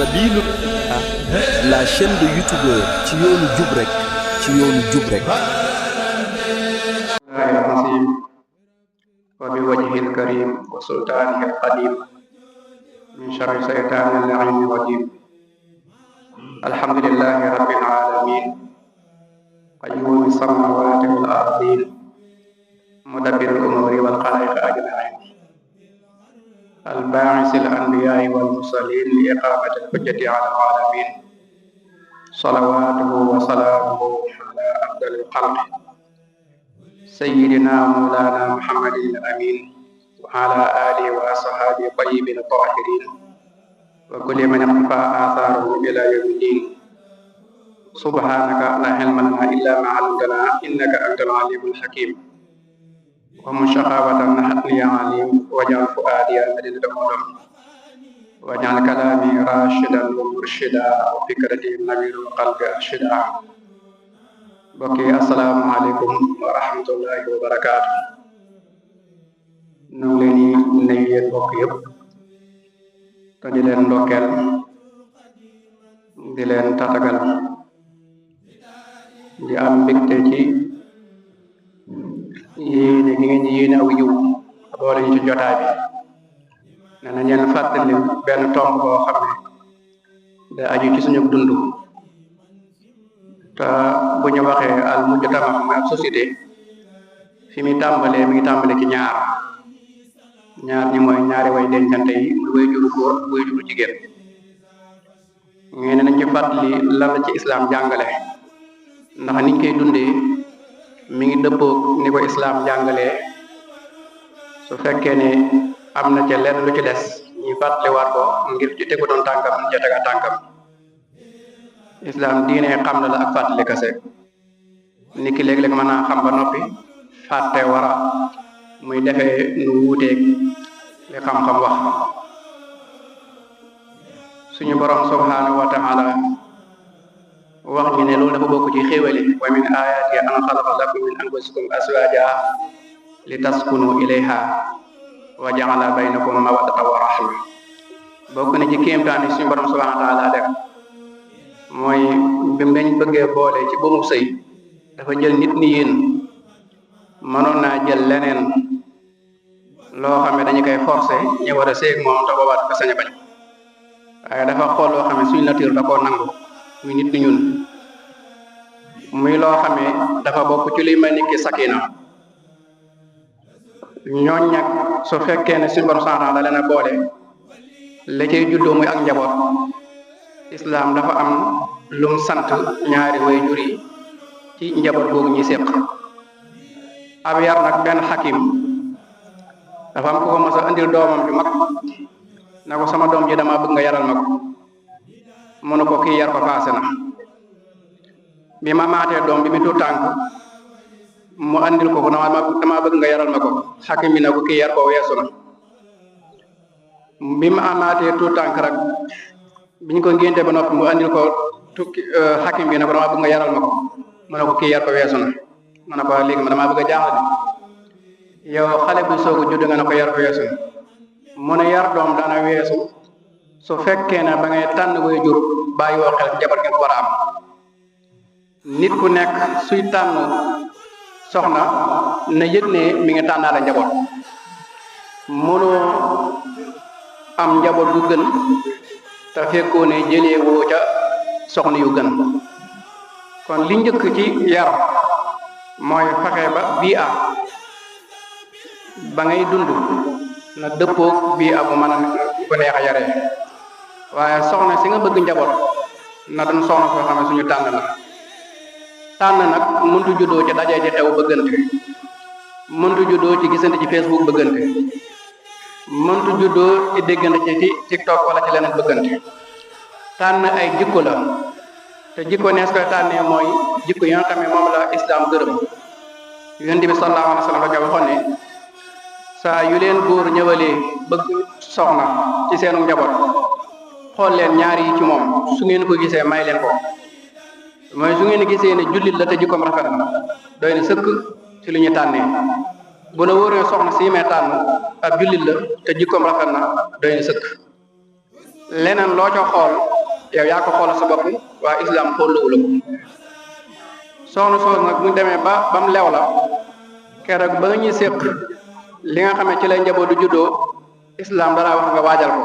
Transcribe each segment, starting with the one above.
Sabilu, la chaîne de youtubeur ci yoonu jub rek ci yoonu jub rek. wa bi wajhil karim wa sultaanihi al-qadim min sharri saytaani al-la'iin ar-rajiim. alhamdulillahi rabbil aalamiin qayyuumi samaawaati wal ardiin mudabbiril umuuri wal xalaa'iqi ajma'iin al-baa'isi al-anbiyaa'i wal mursaliin li iqaamati al-hujjati ala al-aalamiin salawaatuhu wa salaamuhu ala afdalil xalqi sayyidina mawlaana muhammadin al-amiin wa ala aalihi wa ashaabihi at-tayyibiin at-taahiriin wa kulli man iqtafaa aathaarahum ilaa yawmi ddiin. subhaanaka laa ilma lanaa illaa maa 'allamtanaa innaka antal aliimul hakiim. wa min shaqaawati nahatnii yaa aliim waj'al fu'aadii madinata ulum waj'al kalaamii raashidan wa murshidan wa fikratii nawiir wa qalbii arshidaa. mbokk yi asalaamaaleykum wa rahmatullahi wa barakaatu. ñu ngi leen di nuyu yéen mbokk yëpp te di leen ndokkeel di leen tatagal di am mbégte ci yéene gi ngeen di yéene aw yiw boole ñu ci jotaay bi. nee na ñeen fàttali benn tomb boo xam ne da aju ci suñu dund te bu ñu waxee al mujtama mooy ab société fi mi ngi tàmbale ci ñaar ñi mooy ñaari way dencante yi muy way juru góor way juru jigéen. ngeen nañ ci fàttali lan la ci islam jàngale ndax niñ koy dundee mi ngi dëppoo ni ko islam jàngalee. su fekkee ne am na ca lenn lu ci des ñu fàttaliwaat ko ngir ci tegu doon tànkam ca tega tànkam. islam diine xam la ak fàttali kase nit ki léeg-léeg mën naa xam ba noppi fàtte wara muy defee nu wuuteeg li xam-xam wax. suñu borom subhanahu wa ta'ala wax ñu ne loolu dafa bokk ci xéewali wa min ayati an xalaqa lakum min anfusikum azwaja li taskunu ilayha wa ja'ala baynakum mawaddatan wa rahma. bokk na ci kéemtaani suñu borom subhanahu wa ta'ala def mooy bi ngañ bëggee boole ci buumu sëy dafa jël nit ni yéen mënoon naa jël leneen loo xam ne dañu koy forcer ñu war a seeg moom te boobaa dafa sañ a bañ waaye dafa xool loo xam ne suñu nature da koo nangu muy nit ni ñun muy loo xam ne dafa bokk ci luy may nit ki sakina. ñooñ nag su fekkee ne suñu borom santaan da leen a boole la cay juddoo muy ak njaboot. islam dafa am lum sant ñaari way jur yi ci njaboot googu ñuy séq. ab yar nag benn xakim dafa am ku ko mos a andil doomam ju mag na ko sama doom ji dama bëgg nga yaral ma ko mu ne ko kii yar ko paase na. bi ma maatee doom bi mi tuut tànk mu andil ko dama bëgg nga yaral ma ko xakim bi na ko kii yar ko weesu na. bi ma amaatee tuut tànk rek biñ ko ngénte ba noppi mu andil ko xakim bi ne ko dama bëgg nga yaral ma ko mu ne ko kii yar ko weesu na. mu ne ko léegi ma dama bëgg a jaaxal yow xale bu soog a judd nga ne ko yar ko weesu na. mu ne yar doom dana weesu su fekkee ne ba ngay tànn way jur bàyyi woo xel jabar ngeen war a am. nit ku nekk suy tànn soxna na yëg ne mi ngi tànnaale njaboot. mënoo am njaboot gu gën te fekkoo ne jëlee woo ca soxna yu gën. kon li njëkk ci yar mooy fexe ba bii ba ngay dund na dëppoog bii bu mën a ko neex a yaree. waaye soxna si nga bëgg njaboot na doon soxna soo xam ne suñu tànn la. tànn nag mëntu juddoo ci dajee ci xew bëggante, mëntu juddoo ci gisante ci Facebook bëggante, mëntu juddoo ci déggante ci TikTok wala ci leneen bëggante. tànn ay jikko la te jikko nees koy tànnee mooy jikko yi nga xam ne moom la islam gërëm. yonent bi sallallahu alayhi wa sallam dafa waxoon ne saa yu leen góor ñëwalee bëgg soxna ci seenu njaboot xool leen ñaar yi ci moom su ngeen ko gisee may leen ko. mooy su ngeen gisee ne jullit la te jikkoom rafet na doy na sëkk ci lu ñu tànnee. bu la wóoree soxna si may tànn ab jullit la te jikkoom rafet na doy na sëkk. leneen loo ca xool yow yaa ko xoolal sa bopp waa islam xoolluwu la ko soxna soos nag bu ñu demee ba mu leew la keroog ba nga ñuy séq li nga xam ne ci lay njaboot du juddoo islam dara wax nga waajal ko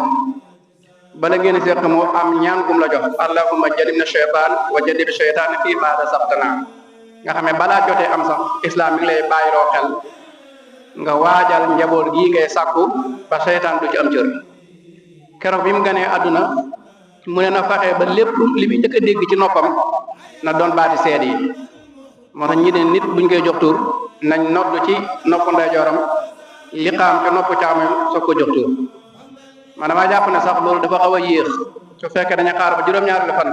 bala ngeen séq moo am ñaan gum la jox allahumma jannibna shaytaan wa jannib shaytaan fii maa razaqtanaa nga xam ne balaa jotee am sax islam mi ngi lay bàyyiloo xel nga waajal njaboot gii ngay sàkku ba seytaan du ci am cër keroog bi mu ganee àdduna mu ne na fexe ba lépp li bi njëkk a dégg ci noppam na doon baati seede yi moo tax ñi ne nit buñ koy jox tur nañ nodd ci noppu ndeyjooram liqaam ca noppu càmmoñam soog ko jox tur man damaa jàpp ne sax loolu dafa xaw a yéex su fekkee dañu xaar ba juróom-ñaari fan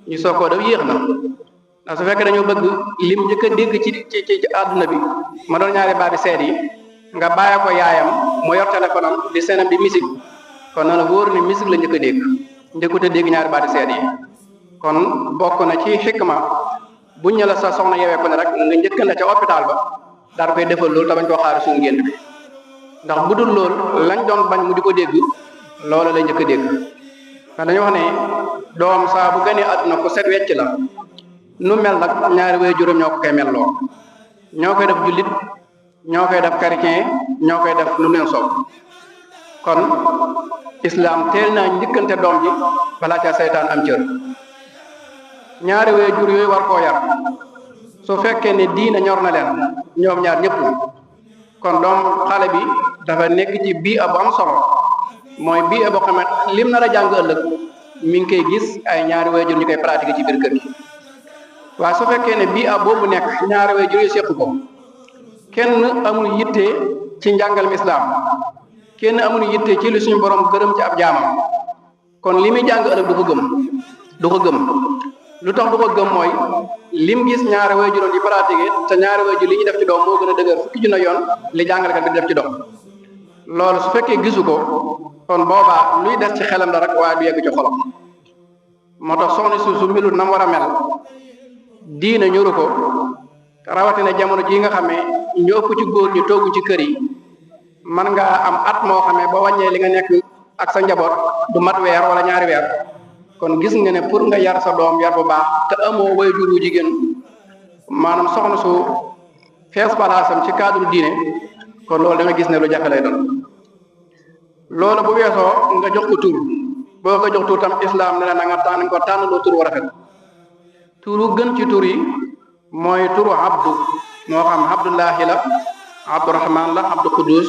ñu soog koo def yéex na ndax su fekkee dañoo bëgg lim njëkk a dégg ci àdduna bi ma doon ñaari baati seede yi nga bàyyi ko yaayam mu yor téléphone am di seenam di musique kon na la wóor ni musique la njëkk a dégg njëkkut a dégg ñaari baati seede yi kon bokk na ci xikma buñ ne la sa soxna yewee ko ne rek nga njëkkan la ca hôpital ba daal koy defal loolu te bañ koo xaar suñu génn bi ndax bu dul loolu lañ doon bañ mu di ko dégg loolu lay njëkk a dégg ndax dañu wax ne doom saa bu gënee àdduna ko set wecc la nu mel nag ñaari way juróom ñoo ko koy mel loo ñoo koy def jullit ñoo koy def chrétien ñoo koy def nu leen soob kon islam teel naa njëkkante doom ji balaa ca seytaan am cër ñaari way jur yooyu war koo yar su fekkee ne diina ñor na leen ñoom ñaar ñëpp kon doom xale bi dafa nekk ci bii bu am solo mooy bii boo xam ne lim nar a jàng ëllëg mi ngi koy gis ay ñaari way jur ñu koy pratiquer ci biir kër gi waaye su fekkee ne bii boobu nekk ñaari way jur yi seq ko kenn amul yitte ci njàngalem islam kenn amul yitte ci li suñu borom gërëm ci ab jaamam kon li muy jàng ëllëg du ko gëm lu tax du ko gëm mooy lim gis ñaari way juróom di pratiquer te ñaari way jur li ñu def ci doom moo gën a dëgër fukki junne yoon li jàngalekat bi def ci doom loolu su fekkee gisu ko kon boobaa luy des ci xelam la rek waaye du yegg ci xolam moo tax soxna su melul na mu war a mel diina ñuru ko rawatina jamono ji nga xamee ñu ëpp ci góor ñu toogu ci kër yi man nga am at moo xamee ba wàññee li nga nekk ak sa njaboot du mat weer wala ñaari weer kon gis nga ne pour nga yar sa doom yar bu baax te amoo way juru jigéen maanaam soxna su fees palaasam ci cadre diine kon loolu da nga gis ne lu jafe lay doon loolu bu weesoo nga jox ko tur boo ko jox tur tam islam ne la na nga tànn ko tànnaloo tur wu rafet turu gën ci tur yi mooy turu abdu moo xam abdullahi la abdurahman la abdu qudus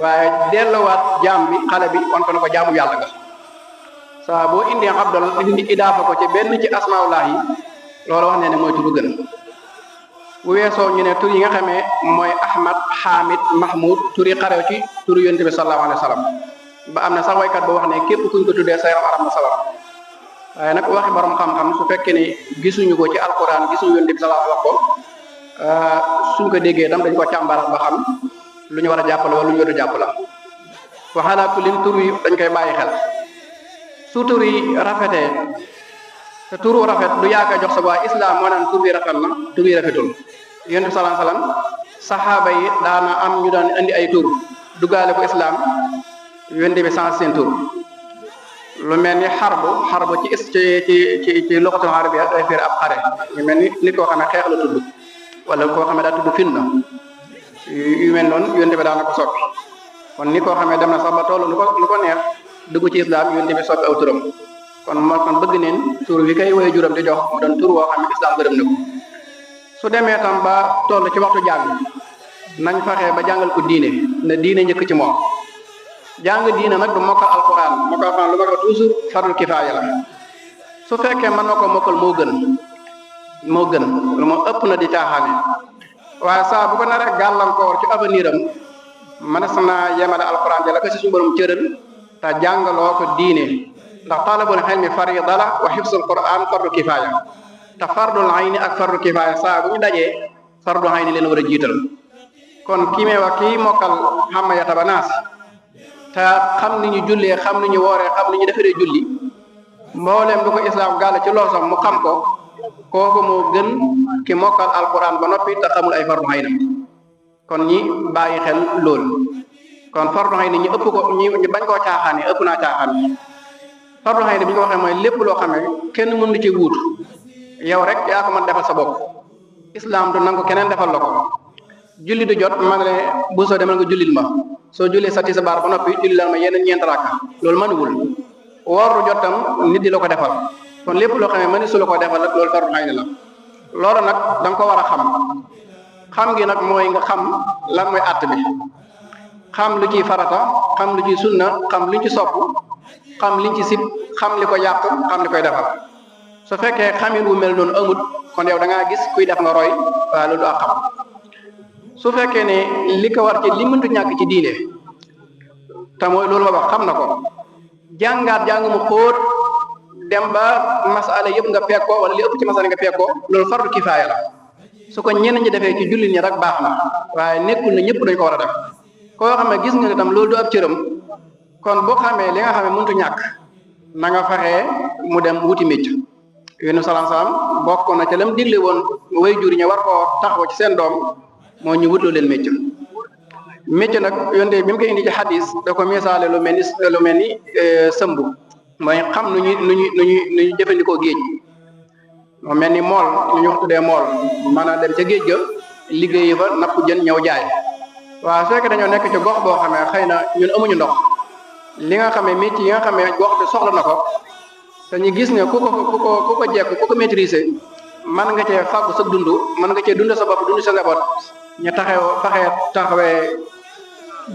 waaye delluwaat jaam bi xale bi wan ko ne ko jaamu yàlla nga saa boo indi abdal indi idaafa ko ci benn ci asmaullah yi loolu wax ne mooy turu gën bu weesoo ñu ne tur yi nga xamee mooy ahmad hamid mahmud tur yi xarew ci turu yonent bi sallallahu alayhi wa sallam ba am na sax waykat boo wax ne képp kuñ ko tuddee sa yaram aram na sawar waaye nag waxi borom xam-xam su fekkee ne gisuñu ko ci alquran gisuñu yonent bi sallallahu wax ko suñ ko déggee tam dañ ko càmbaraat ba xam lu ñu war a jàppale wala lu ñu war a jàppale waxalaa kulin tur yi dañ koy bàyyi xel su tur yi rafetee te turu rafet du yaaka jox sa waa islam moo naan tur bi rafet na tur yi rafetul yonent bi sallallahu alayhi wasallam saxaaba yi daana am ñu daan indi ay tur duggaale ko islam yonent bi sans seen tur lu mel ni xarbu ci loxatul arabiya day firi ab xare ñu mel ni nit koo xam ne xeex la tudd wala koo xam ne daa tudd fitna yu mel noonu yonent bi daana ko soppi kon ni koo xam ne dem na sax ba tollu lu ko neex dugg ci islam yonent bi soppi aw turam kon moo kon bëgg neen tur wi kay woy juram di jox mu doon tur woo xam ne islam gërëm na ko su demee tam ba toll ci waxtu jàng nañ fexe ba jàngal ko diine ne diine njëkk ci moom jàng diine nag du mokkal alquran mokkal alquran lu ma ko toujours farul kifaaya la su fekkee mën na ko mokkal moo gën lu moo ëpp na di caaxaane waaye saa bu ko nar a gàllankoor ci avenir am mënees naa yemale alquran jala ko si suñu borom cëral te jàngaloo ko diine ndax talabul ilmi farida la wa hifzul quran fardu kifaaya te fardul ayni ak fardu kifaaya saa bu ñu dajee fardu ayni leen war a jiital kon kii mee wax kii mokkal xamma yata ba naas te xam ni ñu jullee xam ni ñu wooree xam ni ñu defaree julli mbooleem du ko islam gàll ci loosam mu xam ko kooku moo gën ki mokkal alquran ba noppi te xamul ay fardu ayni kon ñi bàyyi xel loolu kon fardu ayni ñi ëpp ko ñi bañ koo caaxaane ëpp naa caaxaan fardu ayni bi ñu ko waxee mooy lépp loo xamee kenn mënu ci wuutu yow rek yaa ko mën defal sa bopp islam du nangu keneen defal la ko julli du jot ma ne bu soo demal nga jullil ma soo jullee sa tisbaar ba noppi julli la ma yeneen ñeent rakka loolu mënuwul woor du jot tam nit di la ko defal kon lépp loo xamee mëni su la ko defal rek loolu fardu ayni la loolu nag da nga ko war a xam gi nag mooy nga xam lan mooy àtt bi xam lu ciy farata xam lu ciy sunna xam luñ ci sopp xam liñ ci sib xam li ko yàq xam li koy defal su fekkee xamin wu mel noonu amut kon yow da ngaa gis kuy def nga roy waaye loolu ak xam su fekkee ne li ko war ci li mëntu ñàkk ci diine te mooy loolu ma wax xam na ko jàngaat jàng mu xóot dem ba masala yëpp nga peeg ko wala li ëpp ci masala nga peeg ko loolu fardu kifaaya la su ko ñenn ñi defee ci jullit ñi rek baax na waaye nekkul na ñëpp dañ ko war a def koo xam ne gis nga ne tam loolu du ab cëram kon boo xamee li nga xam ne mëntu ñàkk na nga fexee mu dem wuti mécc yéen salaam bokk na ca lam digle woon way jur ñi war koo taxaw ci seen doom moo ñu wutloo leen mécc nag yonte bi mu koy indi ci xadis da ko misaale lu mel ni sëmb mooy xam nu ñuy jëfandikoo géej moo mel ni mool lu ñu wax tuddee mool maanaam dem ca géej ga liggéeyi fa napp jën ñëw jaay waaw su fekkee dañoo nekk ci gox boo xamee xëy na ñun amuñu ndox li nga xamee métier yi nga xamee gox bi soxla na ko te ñu gis ne ku ko jekk ku ko maîtriser mën nga cee fàggu sa dund mën nga cee dund sa bopp dund sa njaboot ñu taxawee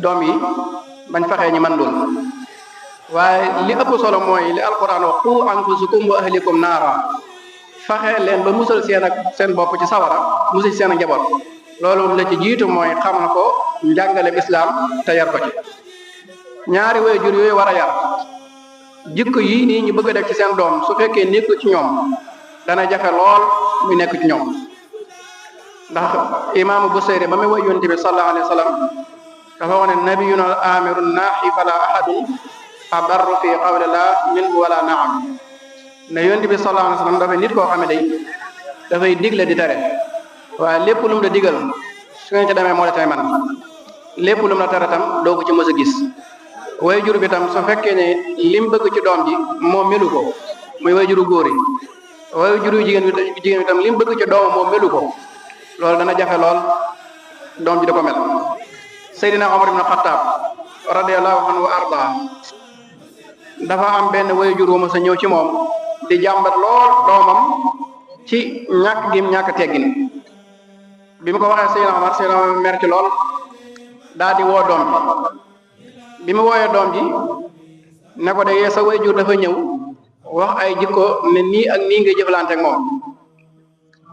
doom yi bañ faxee ñi man loolu waaye li ëpp solo mooy li alquran wax qu anfusakum wa ahlikum naara faxe leen ba musal seen bopp ci sawara musal seen njaboot loolu la ci jiitu mooy xam na ko njàngale islam te yar ko ci ñaari waajur yooyu war a yar jikko yii nii ñu bëgg a def ci seen doom su fekkee nekk ci ñoom dana jafe lool mu nekk ci ñoom ndax imaamu Busayri ba muy woy yonent bi sallallahu alayhi wa sallam dafa wax ne nabiyuna amiru naaxi fala ahadun abarru fi qawli la minhu wala naam ne yonent bi sallallahu alayhi wa sallam dafay nit koo xam ne day dafay digle di tere waaye lépp lu mu la digal su ngeen ci demee moo la tay man lépp lu mu la tere tam doo ko ci mës a gis wayjur bi tam su fekkee ne lim bëgg ci doom ji moom melu ko muy wayjuru góor yi wayjuru jigéen bi tam lim bëgg ci doomam moom melu ko loolu dana jafe lool doom ji da ko mel Seydina Omar ibn Khattab radiyallahu anhu wa arda dafa am benn wayjur wu ma sa ñëw ci moom di jàmbat lool doomam ci ñàkk gim ñàkk teggin bi mu ko waxee Seydina Omar mer ci lool daal di woo doom bi mu wooyee doom ji ne ko de yee sa wayjur dafa ñëw wax ay jikko ne nii ak nii ngay jëflante ak moom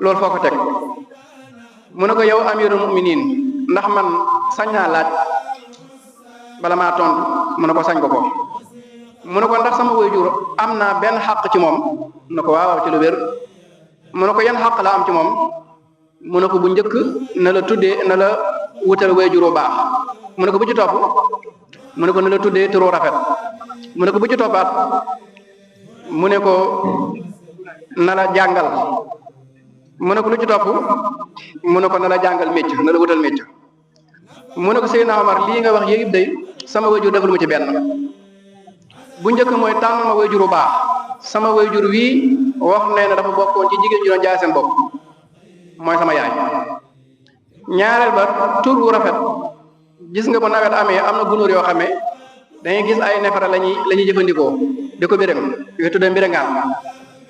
loolu foo ko teg mu ne ko yow amirul mu'minin ndax man sañ naa laaj bala maa tontu mu ne ko sañ ko mu ne ko ndax sama wayjur am naa benn xàq ci moom mu ne ko waaw ci lu wér mu ne ko yan xàq la am ci moom mu ne ko bu njëkk na la tuddee na la wutal wayjur bu baax mu ne ko bu ci topp mu ne ko na la tuddee turu rafet mu ne ko bu ci toppaat mu ne ko na la jàngal mu ne ko lu ci topp mu ne ko na la jàngal mécc na la wutal mécc mu ne ko Seydina Omar lii nga wax yëpp day sama wayjur defal mu ci benn bu njëkk mooy tànn ma wayjur bu baax sama wayjur wii wax nee na dafa bokkoon ci jigéen ñu doon jaay seen bopp mooy sama yaay ñaareel ba tur wu rafet gis nga bu nawet amee am na gunóor yoo xamee dañuy gis ay nefara la ñuy jëfandikoo di ko béréŋ yooyu tuddee mbéréŋaan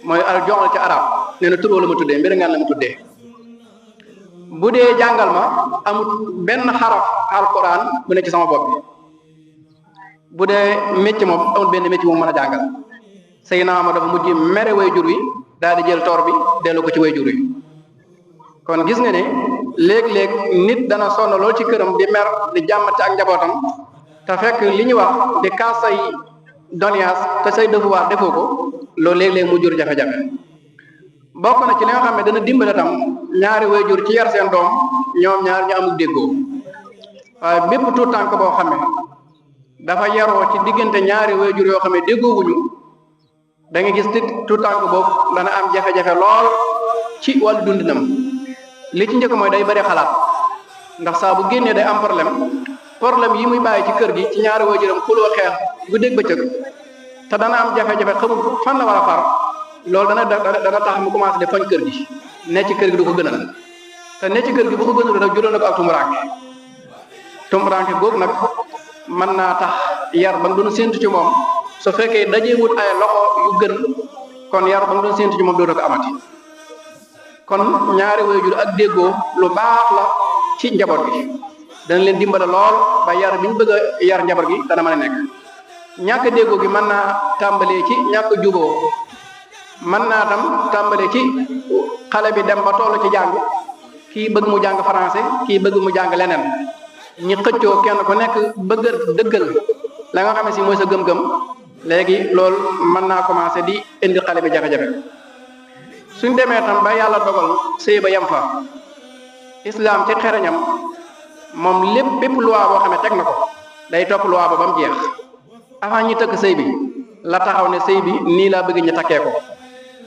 mooy al joxal ci arab nee na tur la ma tuddee mbéréŋaan la ma tuddee bu dee jàngal ma amul benn xaraf alquran bu ne ci sama bopp bi bu dee mécc moom amul benn mécc moom mën a jàngal say naama dafa mujj mere wayjur wi daal di jël toor bi delloo ko ci wayjur wi kon gis nga ne léeg-léeg nit dana sonn lool ci këram di mer di jàmmati ak njabootam te fekk li ñu wax di kaas say doléance te say devoir defoo ko loolu léeg-léeg mu jur jafe-jafe bokk na ci li nga xam ne dana dimbale tam ñaari wayjur ci yar seen doom ñoom ñaar ñu amul déggoo waaye bépp tuut tànk boo xam ne dafa yaroo ci diggante ñaari wayjur yoo xam ne déggoowuñu da nga gis tuut tànk boobu dana am jafe-jafe lool ci wàllu dundinam li ci njëkk mooy day bëri xalaat ndax saa bu génnee day am problème yi muy bàyyi ci kër gi ci ñaari waajuram xuloo xeex bu dégg bëccëg te dana am jafe-jafe xamul fan la war a far loolu dana tax mu commencé di foñ kër gi ne ci kër gi du ko gënal te ne ci kër gi bu ko gënal rek juróom na ko ak tumuraanke googu nag mën naa tax yar ba nga doon séntu ci moom su fekkee dajee wut ay loxo yu gën kon yar ba nga doon séntu ci moom dootoo ko amati kon ñaari waajur ak déggoo lu baax la ci njaboot gi dana leen dimbale lool ba yar bi ñu bëgg a yar njaboot gi dana mën a nekk ñàkk déggoo gi mën naa tàmbalee ci ñàkk juboo mën naa tam tàmbalee ci xale bi dem ba toll ci jàng kii bëgg mu jàng français kii bëgg mu jàng leneen ñi xëccoo kenn ku nekk bëgg dëggal la nga xam ne si mooy sa gëm-gëm léegi loolu mën naa commencé di indi xale bi jafe-jafe suñ demee tam ba yàlla dogal sëy ba yem fa islam ci xereñam moom bépp loi boo xam ne teg na ko day topp loi ba mu jeex avant ñi tëkk sëy bi la taxaw ne sëy bi nii laa bëgg ñu takkee ko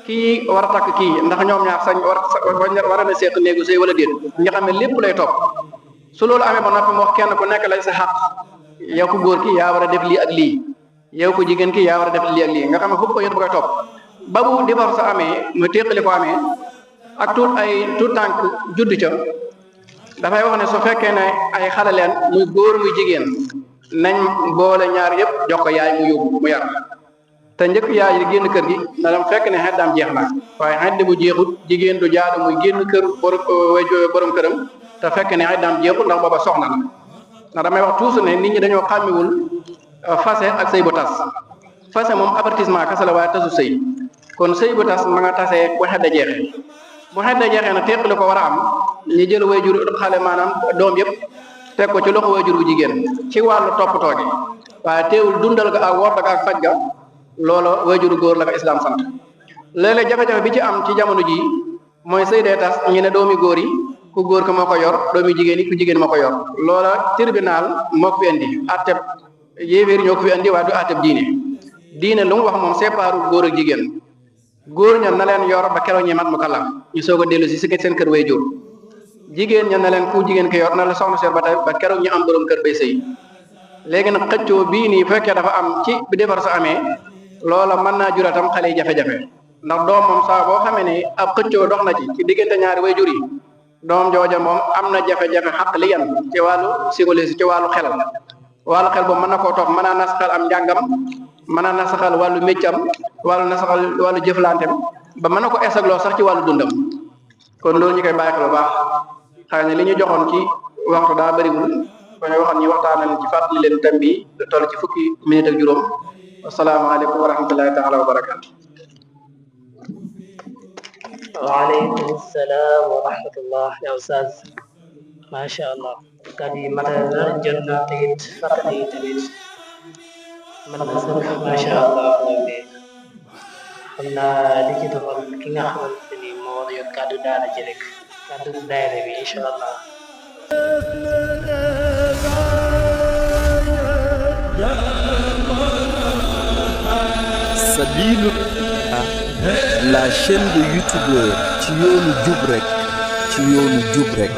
kii war a takk kii ndax ñoom ñaar sañ war a na seq néegu sëy wala déet nga xam ne lépp lay topp su loolu amee ba noppi mu wax kenn ku nekk lay sa xaq yow ku góor ki yaa war a def lii ak lii yow ku jigéen ki yaa war a def lii ak lii nga xam ne foofu ko yët bu koy topp ba bu divorce amee mu téqali ko amee ak tuut tànk judd ca dafay wax ne su fekkee ne ay xale leen muy góor muy jigéen nañ boole ñaar yëpp jox ko yaay mu yóbbu mu yar te njëkk yaay di génn kër gi na dam fekk ne xeddaam jeex na waaye xeddi bu jeexut jigéen du jaadu muy génn kër borom këram te fekk ne xeddaam jeexut ndax booba soxna la ndax damay wax toujours ne nit ñi dañoo xàmmiwul fase ak sëy bu tas fase moom avertissement kese la waaye tasu sëy kon sëy bu tas ma nga tasee bu xedda jeexee bu xedda jeexee na teqali ko war a am ñu jël waajur xale maanaam doom yëpp teg ko ci loxo waajur bu jigéen ci wàllu toppatoo gi waaye teewul dundal ga ak woor ga ak faj ga loola waajuru góor la ko islam sant léeg-léeg jafe-jafe bi ci am ci jamono ji mooy sëy dee tas ñu ne doomi góor yi ku góor ko moo ko yor doomi jigéen yi ku jigéen moo ko yor loola tribunal moo ko fi indi atteb yéeféer ñoo ko fi indi waaye du atteb diine lu mu wax moom séparu góor ak jigéen góor ña na leen yor ba keroog ñi mat mu kàllaam ñu soog a dellu si seen kër waajur jigéen ña na leen ku jigéen ki yor na la soxna seet ba tey ba keroog ñu am borom kër bay sëy léegi nag xëccoo bii nii bu fekkee dafa am ci bi defar sa amee loola mën naa juratam xale yi jafe-jafe ndax doom moom saa boo xamee ne ab xëccoo dox na ci diggante ñaari waajur yi doom jooja moom am na jafe-jafe xaq li yan ci wàllu psychologie ci wàllu xel boobu mën na koo toog mën naa nasaxal am njàngam mën naa nasaxal wàllu méccam wàllu jëflantem ba mën na ko esagloo sax ci wàllu dundam kon loolu ñu koy bàyyi xel bu baax xëy na li ñu joxoon ci waxtu daa bëriwul ko ñu waxoon ñu waxtaanal ci fàttali leen thème bi lu toll ci fukki minute ak juróom asalaamaaleykum wa rahmatullahi taala wa barakaatu. waaleykum salaam wa rahmatullah ya ustaz macha allah kàddu yi matal na jot na te it fàttali tamit mën na sëkk macha allah xam naa li ci toppal ki nga xamante ni moo war a yor kàddu daara ji rek kàddu daayira bi incha allah. Sabilu la chaîne de youtubeur ci yoonu jub rek